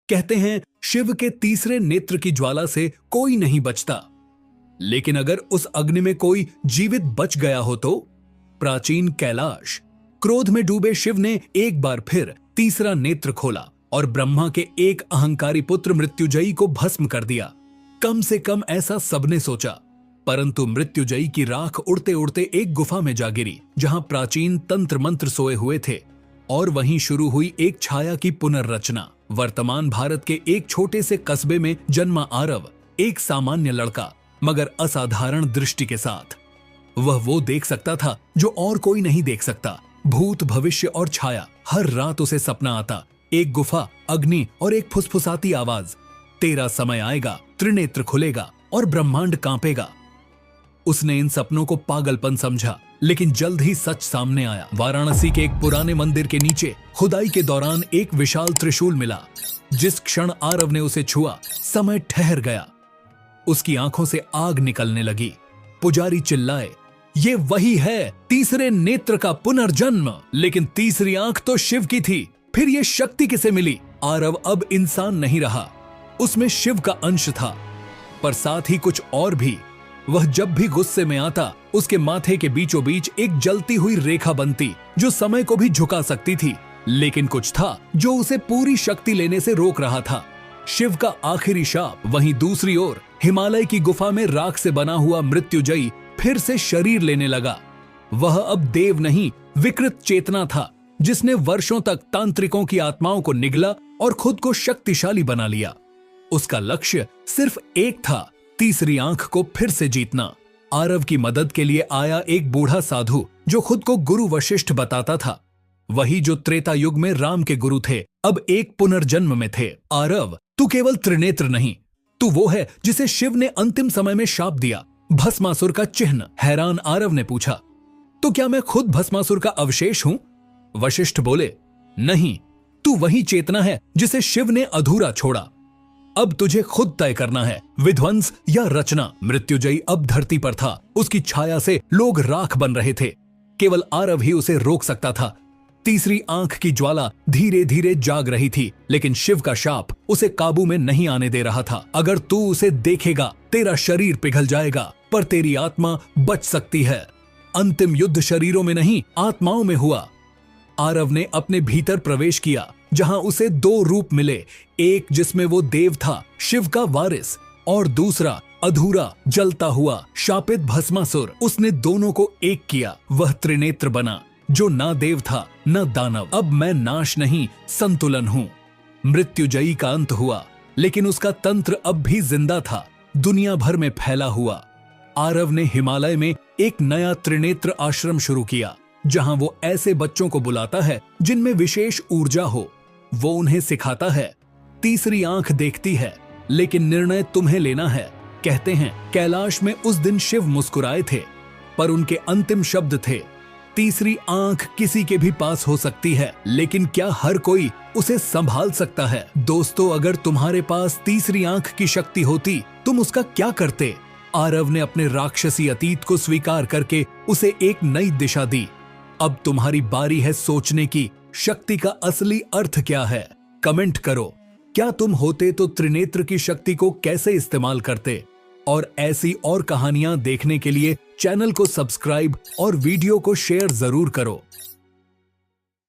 कहते हैं शिव के तीसरे नेत्र की ज्वाला से कोई नहीं बचता, लेकिन अगर उस अग्नि में कोई जीवित बच गया हो तो? प्राचीन कैलाश। क्रोध में डूबे शिव ने एक बार फिर तीसरा नेत्र खोला और ब्रह्मा के एक अहंकारी पुत्र मृत्युंजयी को भस्म कर दिया। कम से कम ऐसा सबने सोचा, परंतु मृत्युंजयी की राख उड़ते उड़ते एक गुफा में जा गिरी जहां प्राचीन तंत्र मंत्र सोए हुए थे, और वहीं शुरू हुई एक छाया की पुनर्रचना। वर्तमान भारत के एक छोटे से कस्बे में जन्मा आरव एक सामान्य लड़का, मगर असाधारण दृष्टि के साथ। वह वो देख सकता था जो और कोई नहीं देख सकता। भूत, भविष्य और छाया। हर रात उसे सपना आता, एक गुफा, अग्नि और एक फुसफुसाती आवाज, तेरा समय आएगा, त्रिनेत्र खुलेगा और ब्रह्मांड कांपेगा। उसने इन सपनों को पागलपन समझा, लेकिन जल्द ही सच सामने आया। वाराणसी के एक पुराने मंदिर के नीचे खुदाई के दौरान एक विशाल त्रिशूल मिला। जिस क्षण आरव ने उसे छुआ, समय ठहर गया। उसकी आंखों से आग निकलने लगी। पुजारी चिल्लाए, ये वही है, तीसरे नेत्र का पुनर्जन्म। लेकिन तीसरी आंख तो शिव की थी, फिर ये शक्ति किसे मिली? आरव अब इंसान नहीं रहा, उसमें शिव का अंश था, पर साथ ही कुछ और भी। वह जब भी गुस्से में आता, उसके माथे के बीचों बीच एक जलती हुई रेखा बनती जो समय को भी झुका सकती थी। लेकिन कुछ था जो उसे पूरी शक्ति लेने से रोक रहा था, शिव का आखिरी शाप। वहीं दूसरी ओर हिमालय की गुफा में राख से बना हुआ मृत्युंजयी फिर से शरीर लेने लगा। वह अब देव नहीं, विकृत चेतना था, जिसने वर्षों तक तांत्रिकों की आत्माओं को निगला और खुद को शक्तिशाली बना लिया। उसका लक्ष्य सिर्फ एक था, तीसरी आंख को फिर से जीतना। आरव की मदद के लिए आया एक बूढ़ा साधु जो खुद को गुरु वशिष्ठ बताता था। वही जो त्रेता युग में राम के गुरु थे, अब एक पुनर्जन्म में थे। आरव, तू केवल त्रिनेत्र नहीं, तू वो है जिसे शिव ने अंतिम समय में शाप दिया, भस्मासुर का चिन्ह। हैरान आरव ने पूछा, तो क्या मैं खुद भस्मासुर का अवशेष हूं? वशिष्ठ बोले, नहीं, तू वही चेतना है जिसे शिव ने अधूरा छोड़ा। अब तुझे खुद तय करना है, विध्वंस या रचना। मृत्युंजयी अब धरती पर था, उसकी छाया से लोग राख बन रहे थे। केवल आरव ही उसे रोक सकता था। तीसरी आंख की ज्वाला धीरे धीरे जाग रही थी, लेकिन शिव का शाप उसे काबू में नहीं आने दे रहा था। अगर तू उसे देखेगा, तेरा शरीर पिघल जाएगा, पर तेरी आत्मा बच सकती है। अंतिम युद्ध शरीरों में नहीं, आत्माओं में हुआ। आरव ने अपने भीतर प्रवेश किया, जहां उसे दो रूप मिले, एक जिसमें वो देव था, शिव का वारिस, और दूसरा अधूरा, जलता हुआ, शापित भस्मासुर। उसने दोनों को एक किया, वह त्रिनेत्र बना, जो ना देव था न दानव। अब मैं नाश नहीं, संतुलन हूं। मृत्युंजयी का अंत हुआ, लेकिन उसका तंत्र अब भी जिंदा था, दुनिया भर में फैला हुआ। आरव ने हिमालय में एक नया त्रिनेत्र आश्रम शुरू किया, जहां वो ऐसे बच्चों को बुलाता है जिनमें विशेष ऊर्जा हो। वो उन्हें सिखाता है, तीसरी आंख देखती है, लेकिन निर्णय तुम्हें लेना है। कहते हैं कैलाश में उस दिन शिव मुस्कुराए थे, पर उनके अंतिम शब्द थे, तीसरी आंख किसी के भी पास हो सकती है, लेकिन क्या हर कोई उसे संभाल सकता है? दोस्तों, अगर तुम्हारे पास तीसरी आंख की शक्ति होती, तुम उसका क्या करते? आरव ने अपने राक्षसी अतीत को स्वीकार करके उसे एक नई दिशा दी। अब तुम्हारी बारी है सोचने की, शक्ति का असली अर्थ क्या है? कमेंट करो, क्या तुम होते तो त्रिनेत्र की शक्ति को कैसे इस्तेमाल करते? और ऐसी और कहानियां देखने के लिए चैनल को सब्सक्राइब और वीडियो को शेयर जरूर करो।